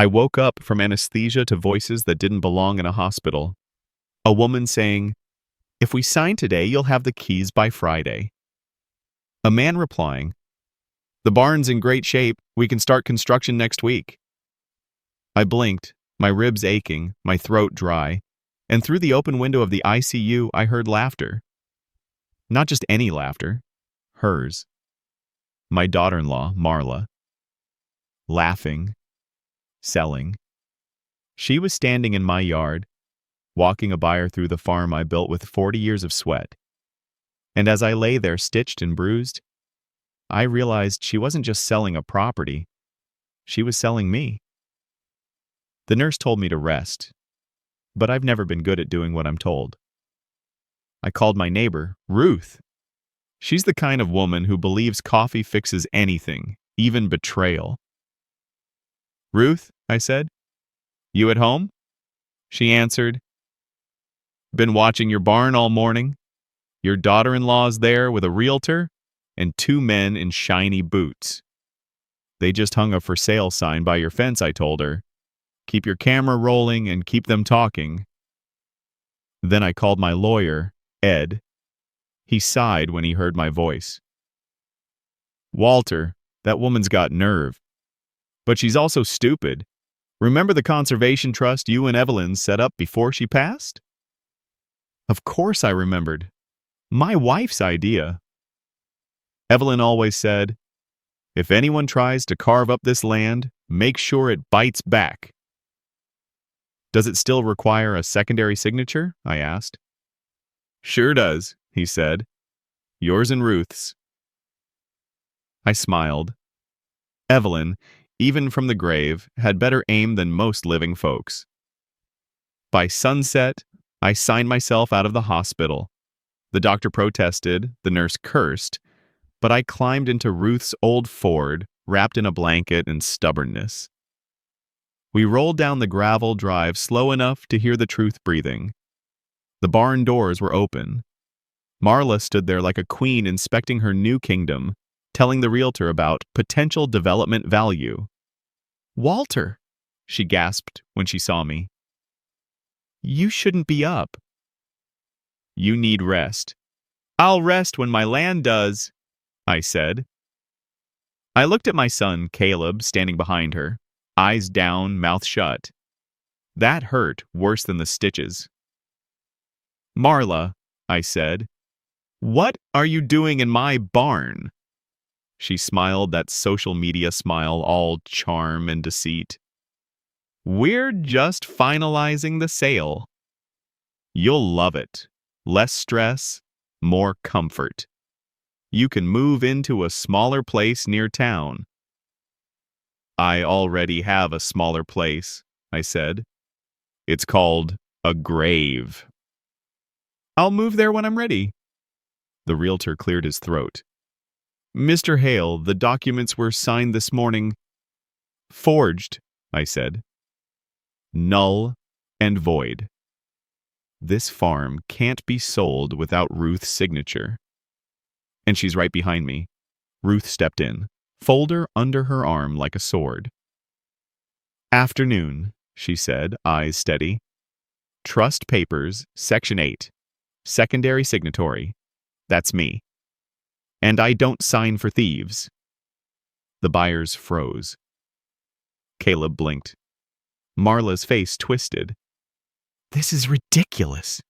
I woke up from anesthesia to voices that didn't belong in a hospital. A woman saying, "If we sign today, you'll have the keys by Friday." A man replying, "The barn's in great shape. We can start construction next week." I blinked, my ribs aching, my throat dry, and through the open window of the ICU, I heard laughter. Not just any laughter, hers. My daughter-in-law, Marla, laughing, selling. She was standing in my yard, walking a buyer through the farm I built with 40 years of sweat. And as I lay there stitched and bruised, I realized she wasn't just selling a property, she was selling me. The nurse told me to rest, but I've never been good at doing what I'm told. I called my neighbor, Ruth. She's the kind of woman who believes coffee fixes anything, even betrayal. "Ruth," I said, "you at home?" She answered, "Been watching your barn all morning. Your daughter-in-law's there with a realtor and two men in shiny boots. They just hung a for sale sign by your fence," I told her. "Keep your camera rolling and keep them talking." Then I called my lawyer, Ed. He sighed when he heard my voice. "Walter, that woman's got nerve. But she's also stupid. Remember the conservation trust you and Evelyn set up before she passed?" Of course I remembered. My wife's idea. Evelyn always said, "If anyone tries to carve up this land, make sure it bites back." "Does it still require a secondary signature?" I asked. "Sure does," he said. "Yours and Ruth's." I smiled. Evelyn, even from the grave, had better aim than most living folks. By sunset, I signed myself out of the hospital. The doctor protested, the nurse cursed, but I climbed into Ruth's old Ford, wrapped in a blanket and stubbornness. We rolled down the gravel drive slow enough to hear the truth breathing. The barn doors were open. Marla stood there like a queen inspecting her new kingdom, telling the realtor about potential development value. "Walter," she gasped when she saw me. "You shouldn't be up." "You need rest." "I'll rest when my land does," I said. I looked at my son, Caleb, standing behind her, eyes down, mouth shut. That hurt worse than the stitches. "Marla," I said, "what are you doing in my barn?" She smiled that social media smile, all charm and deceit. "We're just finalizing the sale. You'll love it. Less stress, more comfort. You can move into a smaller place near town." "I already have a smaller place," I said. "It's called a grave." "I'll move there when I'm ready." The realtor cleared his throat. "Mr. Hale, the documents were signed this morning." "Forged," I said. "Null and void. This farm can't be sold without Ruth's signature." And she's right behind me. Ruth stepped in, folder under her arm like a sword. "Afternoon," she said, eyes steady. "Trust papers, Section 8. Secondary signatory. That's me. And I don't sign for thieves." The buyers froze. Caleb blinked. Marla's face twisted. "This is ridiculous."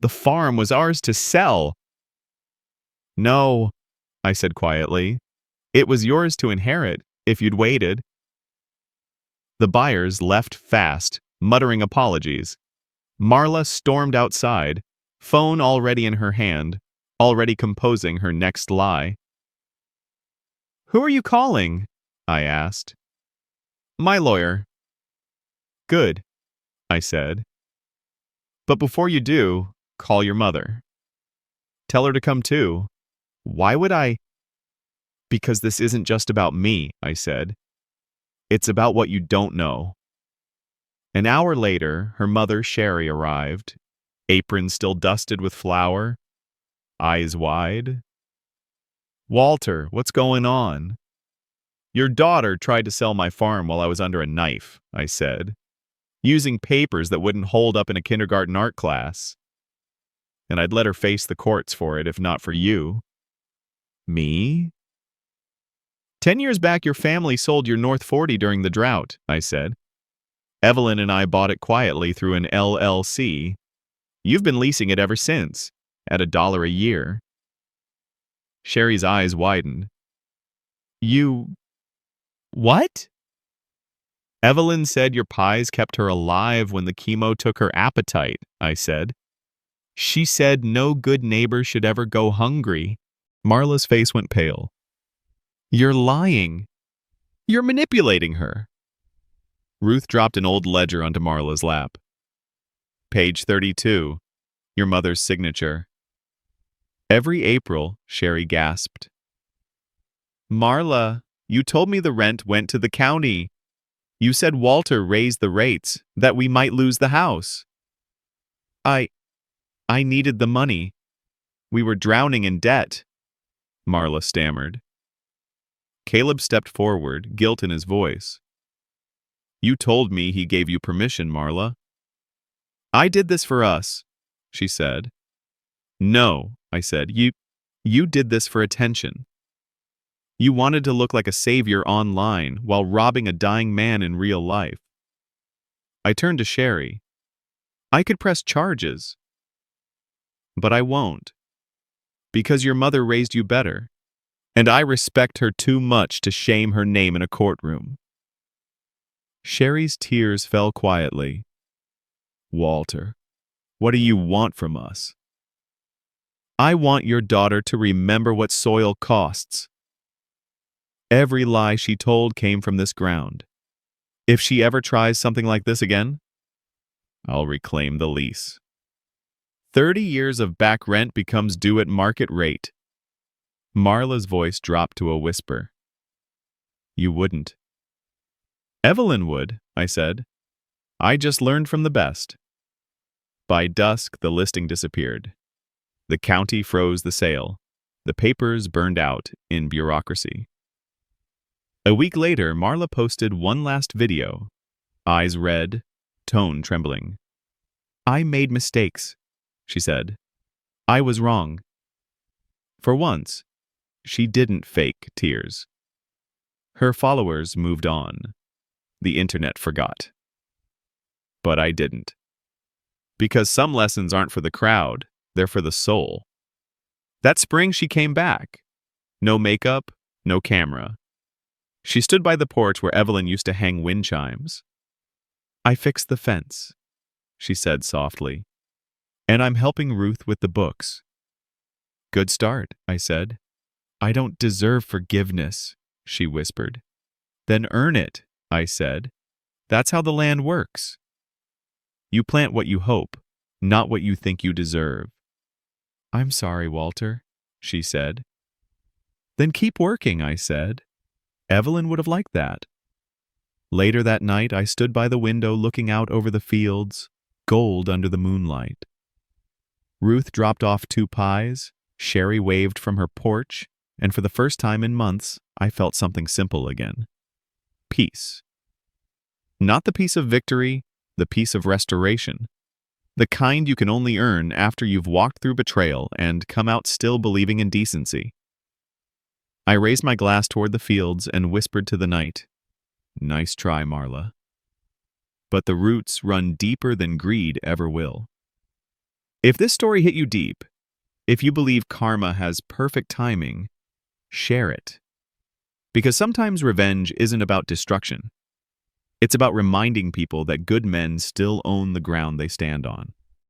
"The farm was ours to sell." "No," I said quietly. "It was yours to inherit, if you'd waited." The buyers left fast, muttering apologies. Marla stormed outside, phone already in her hand, already composing her next lie. "Who are you calling?" I asked. "My lawyer." "Good," I said. "But before you do, call your mother. Tell her to come too." "Why would I?" "Because this isn't just about me," I said. "It's about what you don't know." An hour later, her mother, Sherry, arrived, apron still dusted with flour, eyes wide. "Walter, what's going on?" Your daughter tried to sell my farm while I was under a knife, I said, using papers that wouldn't hold up in a kindergarten art class. And I'd let her face the courts for it if not for you. Me? 10 years back, your family sold your North 40 during the drought, I said. Evelyn and I bought it quietly through an LLC. You've been leasing it ever since, at $1 a year. Sherry's eyes widened. You... what? Evelyn said your pies kept her alive when the chemo took her appetite, I said. She said no good neighbor should ever go hungry. Marla's face went pale. You're lying. You're manipulating her. Ruth dropped an old ledger onto Marla's lap. Page 32. Your mother's signature. Every April, Sherry gasped. Marla, you told me the rent went to the county. You said Walter raised the rates, that we might lose the house. I needed the money. We were drowning in debt, Marla stammered. Caleb stepped forward, guilt in his voice. You told me he gave you permission, Marla. I did this for us, she said. No, I said, you did this for attention. You wanted to look like a savior online while robbing a dying man in real life. I turned to Sherry. I could press charges. But I won't. Because your mother raised you better, and I respect her too much to shame her name in a courtroom. Sherry's tears fell quietly. Walter, what do you want from us? I want your daughter to remember what soil costs. Every lie she told came from this ground. If she ever tries something like this again, I'll reclaim the lease. 30 years of back rent becomes due at market rate. Marla's voice dropped to a whisper. You wouldn't. Evelyn would, I said. I just learned from the best. By dusk, the listing disappeared. The county froze the sale. The papers burned out in bureaucracy. A week later, Marla posted one last video, eyes red, tone trembling. I made mistakes, she said. I was wrong. For once, she didn't fake tears. Her followers moved on. The internet forgot. But I didn't. Because some lessons aren't for the crowd, they're for the soul. That spring she came back. No makeup, no camera. She stood by the porch where Evelyn used to hang wind chimes. I fixed the fence, she said softly. And I'm helping Ruth with the books. Good start, I said. I don't deserve forgiveness, she whispered. Then earn it, I said. That's how the land works. You plant what you hope, not what you think you deserve. I'm sorry, Walter, she said. Then keep working, I said. Evelyn would have liked that. Later that night, I stood by the window looking out over the fields, gold under the moonlight. Ruth dropped off 2 pies, Sherry waved from her porch, and for the first time in months, I felt something simple again. Peace. Not the peace of victory, the peace of restoration. The kind you can only earn after you've walked through betrayal and come out still believing in decency. I raised my glass toward the fields and whispered to the night, Nice try, Marla. But the roots run deeper than greed ever will. If this story hit you deep, if you believe karma has perfect timing, share it. Because sometimes revenge isn't about destruction. It's about reminding people that good men still own the ground they stand on.